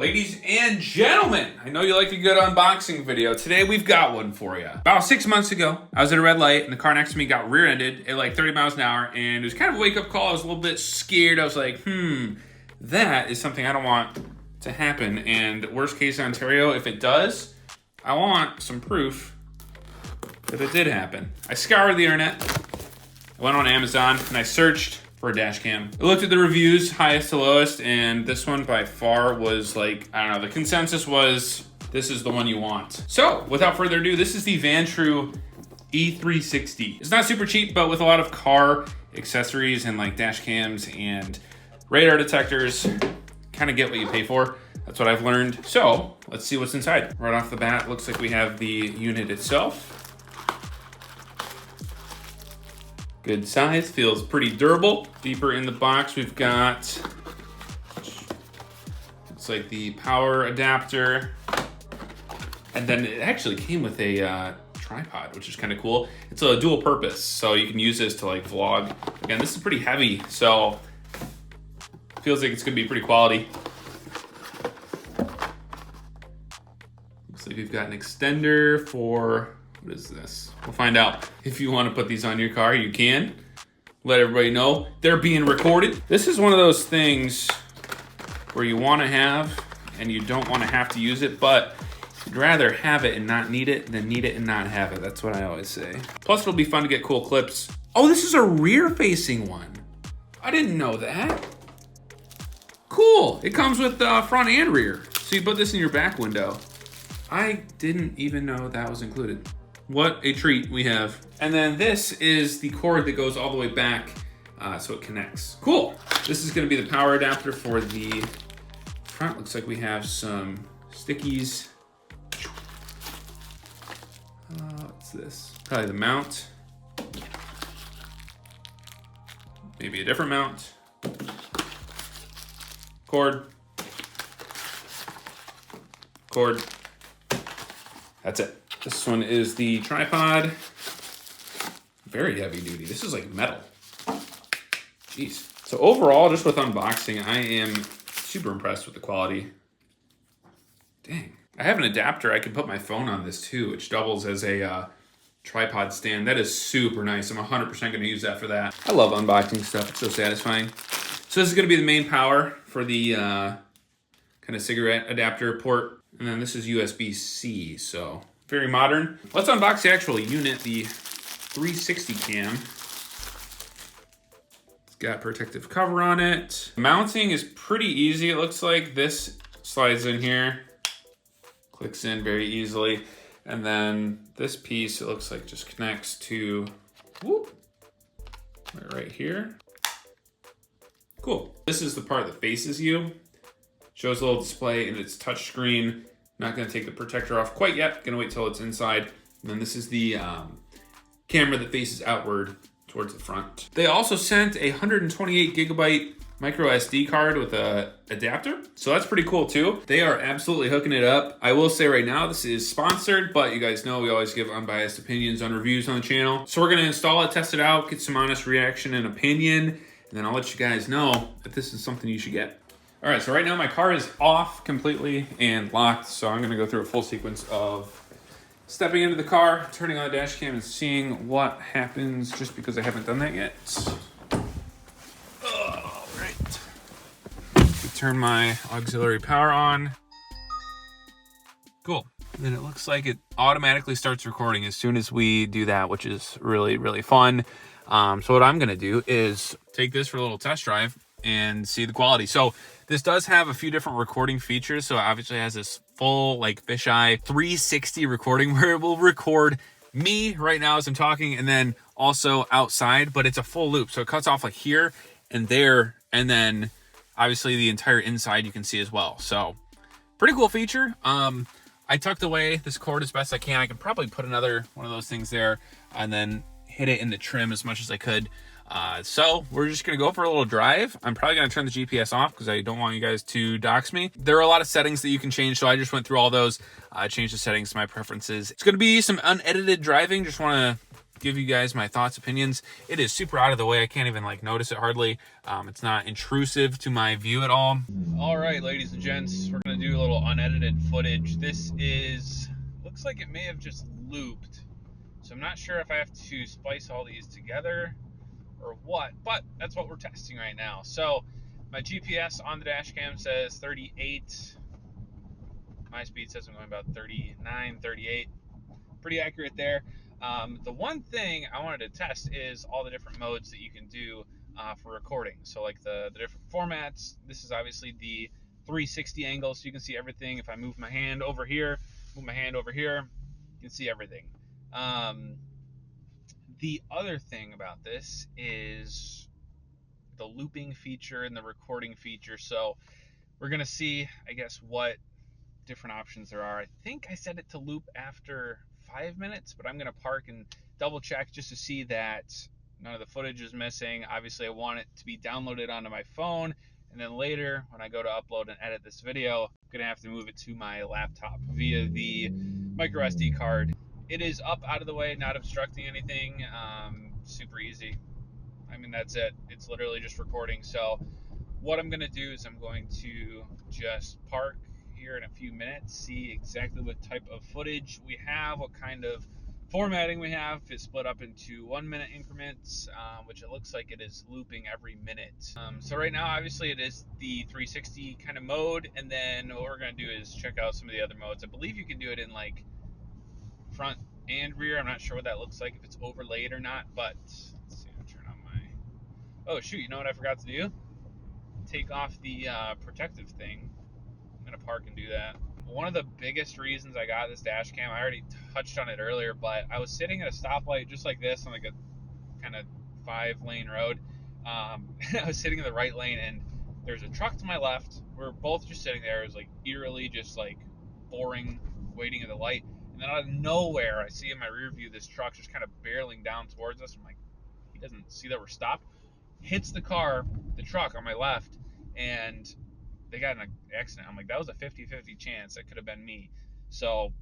Ladies and gentlemen, I know you like a good unboxing video. Today we've got one for you. About 6 months ago, I was at a red light and the car next to me got rear-ended at like 30 miles an hour, and it was kind of a wake-up call. I was a little bit scared. I was like, that is something I don't want to happen. And worst case Ontario, if it does, I want some proof that it did happen. I scoured the internet. I went on Amazon and I searched for a dash cam. I looked at the reviews, highest to lowest, and this one by far was like, I don't know, the consensus was this is the one you want. So without further ado, this is the Vantrue E360. It's not super cheap, but with a lot of car accessories and like dash cams and radar detectors, kind of get what you pay for. That's what I've learned. So let's see what's inside. Right off the bat, looks like we have the unit itself. Good size, feels pretty durable. Deeper in the box, we've got, looks like the power adapter. And then it actually came with a tripod, which is kind of cool. It's a dual purpose, so you can use this to like vlog. Again, this is pretty heavy, so feels like it's gonna be pretty quality. Looks like we've got an extender for, what is this? We'll find out. If you want to put these on your car, you can. Let everybody know they're being recorded. This is one of those things where you want to have and you don't want to have to use it, but you'd rather have it and not need it than need it and not have it. That's what I always say. Plus, it'll be fun to get cool clips. Oh, this is a rear-facing one. I didn't know that. Cool. It comes with front and rear. So you put this in your back window. I didn't even know that was included. What a treat we have. And then this is the cord that goes all the way back so it connects. Cool. This is gonna be the power adapter for the front. Looks like we have some stickies. What's this? Probably the mount. Maybe a different mount. Cord. Cord. That's it. This one is the tripod. Very heavy duty. This is like metal. Jeez. So overall, just with unboxing, I am super impressed with the quality. Dang. I have an adapter. I can put my phone on this too, which doubles as a tripod stand. That is super nice. I'm 100% going to use that for that. I love unboxing stuff. It's so satisfying. So this is going to be the main power for the kind of cigarette adapter port. And then this is USB-C, so very modern. Let's unbox the actual unit, the 360 cam. It's got protective cover on it. Mounting is pretty easy. It looks like this slides in here, clicks in very easily. And then this piece, it looks like just connects to, whoop, right here. Cool. This is the part that faces you. Shows a little display and it's touchscreen. Not gonna take the protector off quite yet. Gonna wait till it's inside. And then this is the camera that faces outward towards the front. They also sent a 128 gigabyte micro SD card with a adapter. So that's pretty cool too. They are absolutely hooking it up. I will say right now, this is sponsored, but you guys know we always give unbiased opinions on reviews on the channel. So we're gonna install it, test it out, get some honest reaction and opinion, and then I'll let you guys know if this is something you should get. All right, so right now my car is off completely and locked, so I'm gonna go through a full sequence of stepping into the car, turning on the dash cam, and seeing what happens just because I haven't done that yet. All right. Turn my auxiliary power on. Cool. Then it looks like it automatically starts recording as soon as we do that, which is really, really fun. So what I'm gonna do is take this for a little test drive and see the quality. So this does have a few different recording features. So it obviously has this full like fisheye 360 recording where it will record me right now as I'm talking and then also outside, but it's a full loop. So it cuts off like here and there, and then obviously the entire inside you can see as well. So pretty cool feature. I tucked away this cord as best I can. I could probably put another one of those things there and then hit it in the trim as much as I could. So we're just gonna go for a little drive. I'm probably gonna turn the GPS off because I don't want you guys to dox me. There are a lot of settings that you can change, so I just went through all those, changed the settings to my preferences. It's gonna be some unedited driving. Just wanna give you guys my thoughts, opinions. It is super out of the way. I can't even like notice it hardly. It's not intrusive to my view at all. All right, ladies and gents, we're gonna do a little unedited footage. This is, looks like it may have just looped. So I'm not sure if I have to splice all these together or what, but that's what we're testing right now. So my GPS on the dash cam says 38. My speed says I'm going about 39, 38. Pretty accurate there. The one thing I wanted to test is all the different modes that you can do for recording. So like the different formats. This is obviously the 360 angle, so you can see everything. If I move my hand over here, you can see everything. The other thing about this is the looping feature and the recording feature. So we're gonna see, I guess, what different options there are. I think I set it to loop after 5 minutes, but I'm gonna park and double check just to see that none of the footage is missing. Obviously I want it to be downloaded onto my phone, and then later when I go to upload and edit this video, I'm gonna have to move it to my laptop via the micro SD card. It is up out of the way, not obstructing anything. Super easy. I mean, that's it. It's literally just recording. So what I'm going to do is I'm going to just park here in a few minutes, see exactly what type of footage we have, what kind of formatting we have. It's split up into 1 minute increments, which it looks like it is looping every minute. So right now, obviously, it is the 360 kind of mode, and then what we're going to do is check out some of the other modes. I believe you can do it in like front and rear. I'm not sure what that looks like, if it's overlaid or not, but let's see. I'll turn on my, oh shoot, you know what I forgot to do? Take off the protective thing. I'm gonna park and do that. One of the biggest reasons I got this dash cam, I already touched on it earlier, but I was sitting at a stoplight just like this on like a kind of 5-lane road. I was sitting in the right lane, and there's a truck to my left. We're both just sitting there. It was like eerily just like boring waiting at the light. And then out of nowhere, I see in my rear view this truck just kind of barreling down towards us. I'm like, he doesn't see that we're stopped. Hits the truck on my left, and they got in an accident. I'm like, that was a 50-50 chance that could have been me. So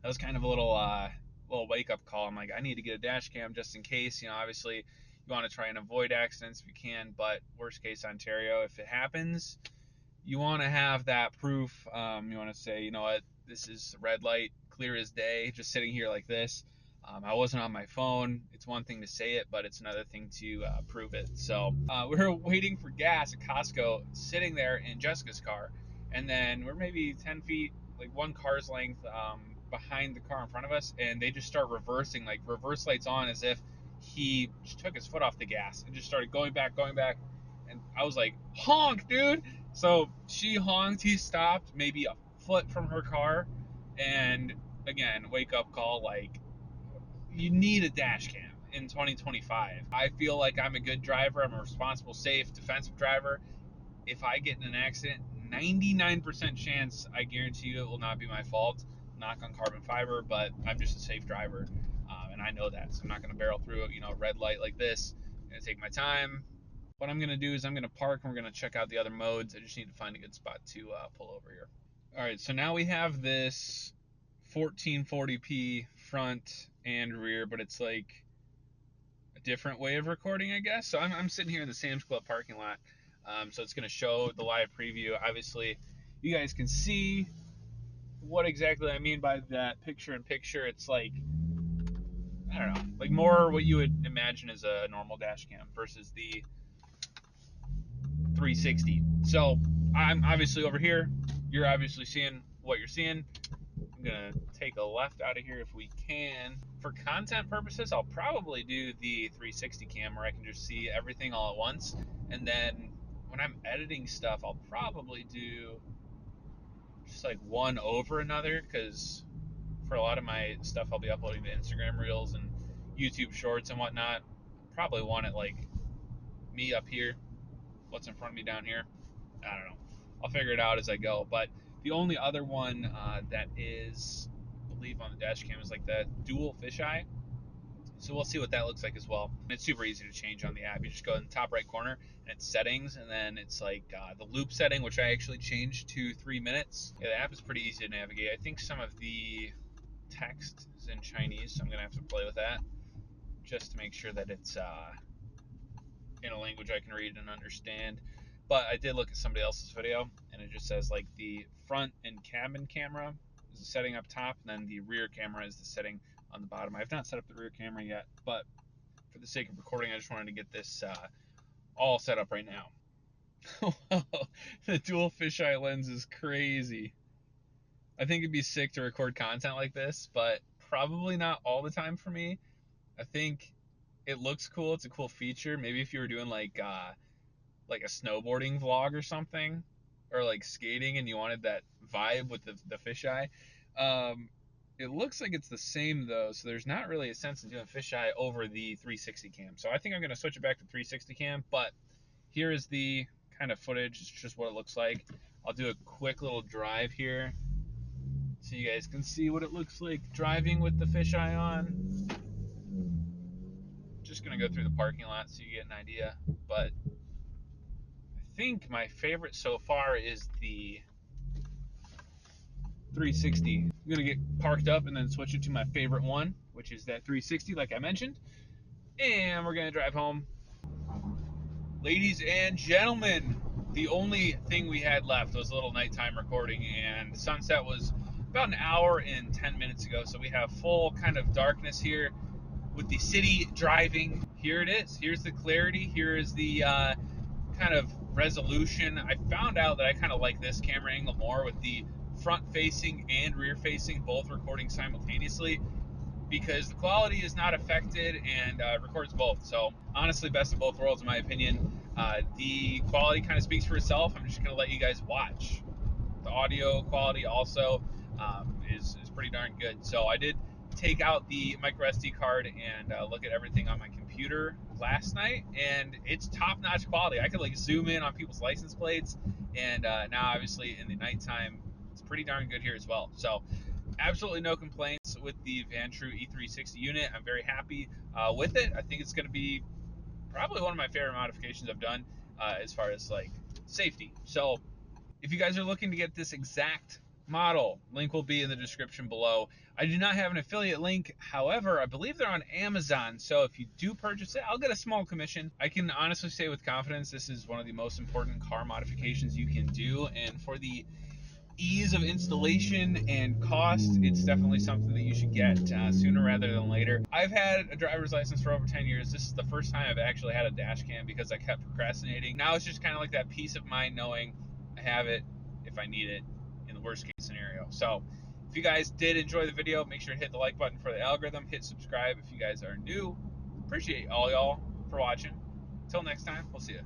that was kind of a little wake up call. I'm like, I need to get a dash cam just in case. You know, obviously you want to try and avoid accidents if you can, but worst case Ontario, if it happens, you want to have that proof. You want to say, you know what, this is red light, clear as day, just sitting here like this. I wasn't on my phone. It's one thing to say it, but it's another thing to prove it. So we were waiting for gas at Costco, sitting there in Jessica's car, and then we're maybe 10 feet, like one car's length behind the car in front of us, and they just start reversing, like reverse lights on, as if he just took his foot off the gas and just started going back. And I was like, honk, dude. So she honked, he stopped, maybe a foot from her car, and again, wake up call, like, you need a dash cam in 2025. I feel like I'm a good driver. I'm a responsible, safe, defensive driver. If I get in an accident, 99% chance, I guarantee you it will not be my fault. Knock on carbon fiber, but I'm just a safe driver, and I know that. So I'm not going to barrel through, a red light like this. I'm going to take my time. What I'm going to do is I'm going to park, and we're going to check out the other modes. I just need to find a good spot to pull over here. All right, so now we have this 1440p front and rear, but it's like a different way of recording, I guess. So I'm sitting here in the Sam's Club parking lot, so it's going to show the live preview. Obviously, you guys can see what exactly I mean by that picture-in-picture. It's like, I don't know, like more what you would imagine as a normal dash cam versus the 360. So I'm obviously over here. You're obviously seeing what you're seeing. I'm gonna take a left out of here if we can. For content purposes, I'll probably do the 360 cam where I can just see everything all at once. And then when I'm editing stuff, I'll probably do just like one over another, because for a lot of my stuff I'll be uploading to Instagram Reels and YouTube Shorts and whatnot. Probably want it like me up here, what's in front of me down here. I don't know. I'll figure it out as I go. But the only other one that is, I believe, on the dash cam is like that dual fisheye. So we'll see what that looks like as well. And it's super easy to change on the app. You just go in the top right corner and it's settings, and then it's like the loop setting, which I actually changed to 3 minutes. Yeah, the app is pretty easy to navigate. I think some of the text is in Chinese, so I'm gonna have to play with that. just to make sure that it's in a language I can read and understand. But I did look at somebody else's video, and it just says like the front and cabin camera is the setting up top, and then the rear camera is the setting on the bottom. I have not set up the rear camera yet, but for the sake of recording, I just wanted to get this all set up right now. The dual fisheye lens is crazy. I think it'd be sick to record content like this, but probably not all the time for me. I think it looks cool. It's a cool feature. Maybe if you were doing like a snowboarding vlog or something, or like skating, and you wanted that vibe with the fisheye. It looks like it's the same though, so there's not really a sense in doing fisheye over the 360 cam. So I think I'm going to switch it back to 360 cam, but here is the kind of footage. It's just what it looks like. I'll do a quick little drive here so you guys can see what it looks like driving with the fisheye on. Just going to go through the parking lot so you get an idea, but I think my favorite so far is the 360. I'm going to get parked up and then switch it to my favorite one, which is that 360 like I mentioned, and we're going to drive home. Ladies and gentlemen, the only thing we had left was a little nighttime recording, and sunset was about an hour and 10 minutes ago, so we have full kind of darkness here with the city driving. Here it is. Here's the clarity. Here is the kind of resolution. I found out that I kind of like this camera angle more, with the front facing and rear facing both recording simultaneously, because the quality is not affected and records both. So honestly, best of both worlds in my opinion. The quality kind of speaks for itself. I'm just going to let you guys watch. The audio quality also is pretty darn good. So I did take out the micro SD card and look at everything on my computer last night, and it's top-notch quality. I could like zoom in on people's license plates, and now obviously in the nighttime it's pretty darn good here as well. So absolutely no complaints with the Vantrue E360 unit. I'm very happy with it. I think it's going to be probably one of my favorite modifications I've done as far as like safety. So if you guys are looking to get this exact model, link will be in the description below. I do not have an affiliate link. However, I believe they're on Amazon. So if you do purchase it, I'll get a small commission. I can honestly say with confidence, this is one of the most important car modifications you can do. And for the ease of installation and cost, it's definitely something that you should get sooner rather than later. I've had a driver's license for over 10 years. This is the first time I've actually had a dash cam because I kept procrastinating. Now it's just kind of like that peace of mind knowing I have it if I need it in the worst case scenario. So if you guys did enjoy the video, make sure to hit the like button for the algorithm, hit subscribe if you guys are new. Appreciate all y'all for watching. Until next time, we'll see you.